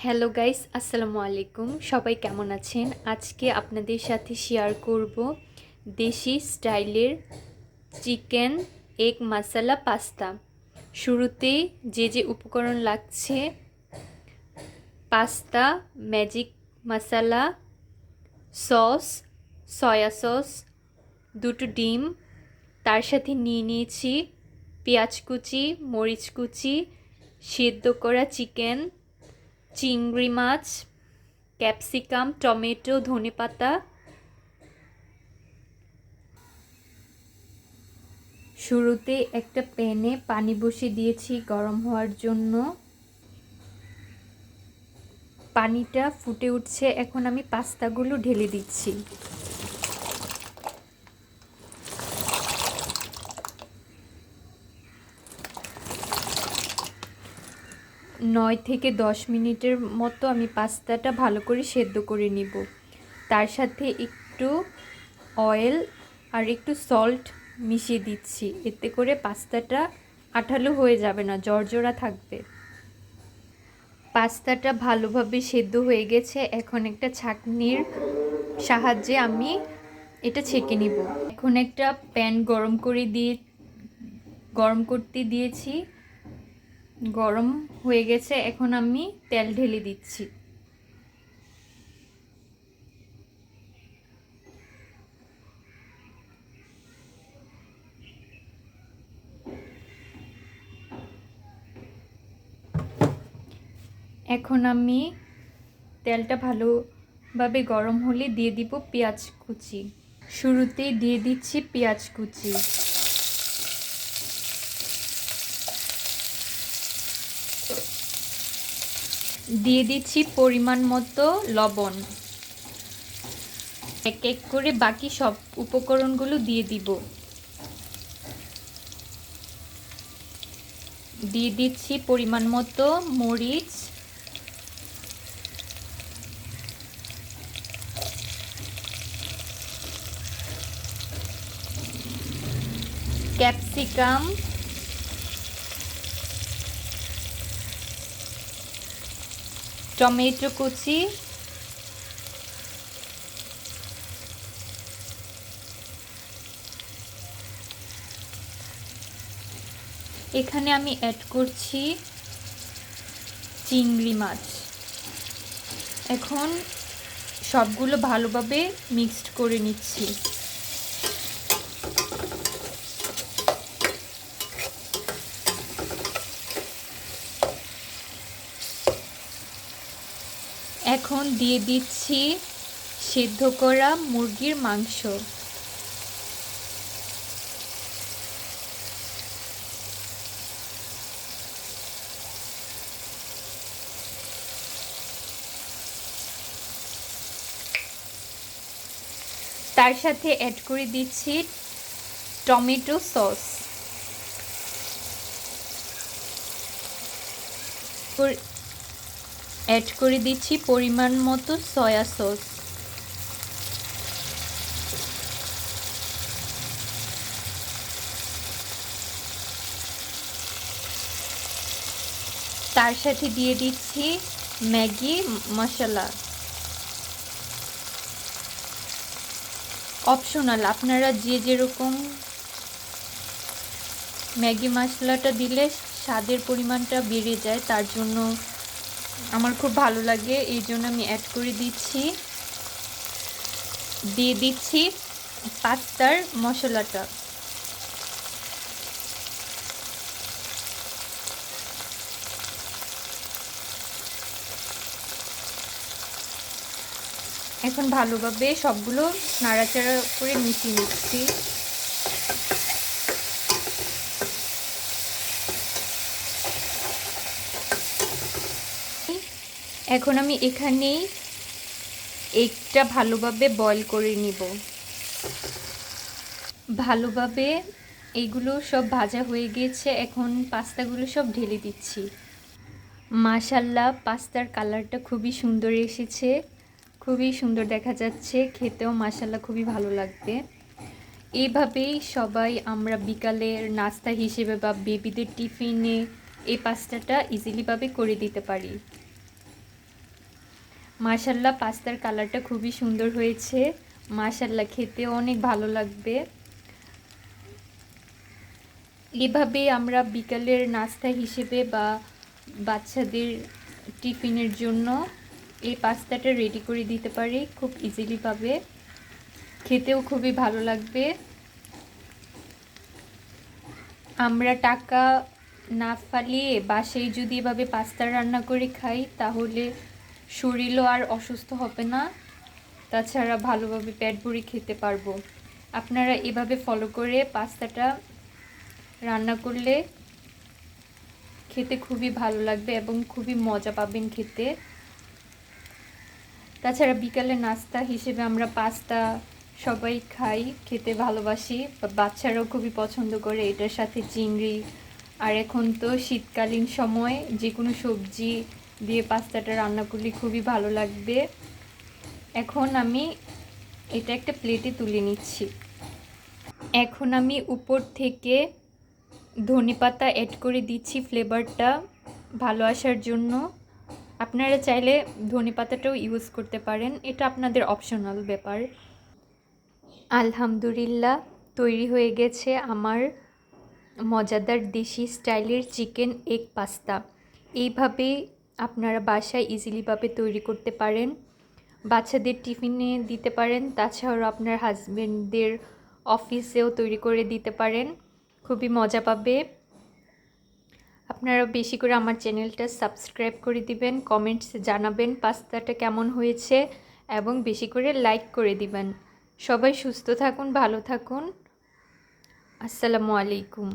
Hello guys, আসসালামু আলাইকুম। সবাই কেমন আছেন? আজকে আপনাদের সাথে শেয়ার করব দেশি স্টাইলের চিকেন এগ মশলা পাস্তা। শুরুতেই যে উপকরণ লাগছে: পাস্তা, ম্যাজিক মশলা, সস, সয়া সস, দুটো ডিম, তার সাথে নিয়েছি পেঁয়াজ কুচি, মরিচ কুচি, সেদ্ধ করা চিকেন, চিংড়ি মাছ, ক্যাপসিকাম, টমেটো, ধনেপাতা। শুরুতে একটা প্যানে পানি বসিয়ে দিয়েছি গরম হওয়ার জন্য। পানিটা ফুটে উঠছে, এখন আমি পাস্তাগুলো ঢেলে দিচ্ছি। নয় থেকে 10 মিনিটের মতো আমি পাস্তাটা ভালো করে সেদ্ধ করে নিব। তার সাথে একটু অয়েল আর একটু সল্ট মিশিয়ে দিচ্ছি, এতে করে পাস্তাটা আঠালো হয়ে যাবে না, জর্জরা থাকবে। পাস্তাটা ভালোভাবে সেদ্ধ হয়ে গেছে, এখন একটা ছাঁকনির সাহায্যে আমি এটা ছেঁকে নিব। এখন একটা প্যান গরম করতে দিয়েছি, গরম হয়ে গেছে, এখন আমি তেল ঢেলে দিচ্ছি। এখন আমি তেলটা ভালোভাবে গরম হলে দিয়ে দিব পেঁয়াজ কুচি। শুরুতেই দিয়ে দিচ্ছি পেঁয়াজ কুচি। দিয়ে দিচ্ছি পরিমাণ মতো লবণ। এক এক করে বাকি সব উপকরণগুলো দিয়ে দিব। দিয়ে দিচ্ছি পরিমাণ মতো মরিচ, ক্যাপসিকাম, টমেটো কুচি, এখানে আমি অ্যাড করছি চিংড়ি মাছ। এখন সবগুলো ভালোভাবে মিক্সড করে নিচ্ছি। এখন দিয়ে দিচ্ছি সেদ্ধ করা মুরগির মাংস। তার সাথে অ্যাড করে দিচ্ছি টমেটো সস। অ্যাড করে দিচ্ছি পরিমাণ মতো সয়া সস। তার সাথে দিয়ে দিচ্ছি ম্যাগি মশলা। অপশনাল, আপনারা যেরকম ম্যাগি মশলাটা দিলে স্বাদের পরিমাণটা বেড়ে যায়, তার জন্য আমার খুব ভালো লাগে, এই জন্য আমি অ্যাড করে দিচ্ছি। দিয়ে দিচ্ছি পাস্তার মশলাটা। এখন ভালোভাবে সবগুলো নাড়াচাড়া করে মিশিয়ে নিচ্ছি। এখন আমি এখানেই এগটা ভালোভাবে বয়েল করে নিব। ভালোভাবে এইগুলো সব ভাজা হয়ে গেছে, এখন পাস্তাগুলো সব ঢেলে দিচ্ছি। মাশাআল্লাহ, পাস্তার কালারটা খুবই সুন্দর এসেছে, খুবই সুন্দর দেখা যাচ্ছে, খেতেও মাশাআল্লাহ খুবই ভালো লাগবে। এইভাবেই সবাই আমরা বিকালের নাস্তা হিসেবে বা বেবিদের টিফিনে এই পাস্তাটা ইজিলিভাবে করে দিতে পারি। মাশাল্লাহ পাস্তার কালারটা খুবই সুন্দর হয়েছে। মাশাল্লাহ খেতে অনেক ভালো লাগবে। এভাবে আমরা বিকালের নাস্তা হিসেবে বা বাচ্চাদের টিফিনের জন্য এই পাস্তাটা রেডি করে দিতে পারি খুব ইজিলি ভাবে। খেতেও খুবই ভালো লাগবে। আমরা টাকা না ফালিয়ে বাসায় যদি এভাবে পাস্তা রান্না করে খাই তাহলে শরীরও আর অসুস্থ হবে না, তাছাড়া ভালোভাবে পেট ভরে খেতে পারবো। আপনারা এভাবে ফলো করে পাস্তাটা রান্না করলে খেতে খুবই ভালো লাগবে এবং খুবই মজা পাবেন খেতে। তাছাড়া বিকালে নাস্তা হিসেবে আমরা পাস্তা সবাই খাই, খেতে ভালোবাসি, বাচ্চারাও খুবই পছন্দ করে এটার সাথে চিংড়ি। আর এখন তো শীতকালীন সময় যে কোনো সবজি দিয়ে পাস্তাটা রান্না করলে খুবই ভালো লাগবে। এখন আমি এটা একটা প্লেটে তুলে নিচ্ছি। এখন আমি উপর থেকে ধনেপাতা অ্যাড করে দিচ্ছি ফ্লেভারটা ভালো আসার জন্য। আপনারা চাইলে ধনেপাতাটাও ইউজ করতে পারেন, এটা আপনাদের অপশনাল ব্যাপার। আলহামদুলিল্লাহ তৈরি হয়ে গেছে আমার মজাদার দেশি স্টাইলের চিকেন এগ পাস্তা। এইভাবে আপনারা বাসায় ইজিলিভাবে তৈরি করতে পারেন, বাচ্চাদের টিফিনে দিতে পারেন, তাছাড়াও আপনার হাজবেন্ডদের অফিসেও তৈরি করে দিতে পারেন, খুবই মজা পাবে। আপনারা বেশি করে আমার চ্যানেলটা সাবস্ক্রাইব করে দিবেন, কমেন্টসে জানাবেন পাস্তাটা কেমন হয়েছে এবং বেশি করে লাইক করে দিবেন। সবাই সুস্থ থাকুন, ভালো থাকুন। আসসালামু আলাইকুম।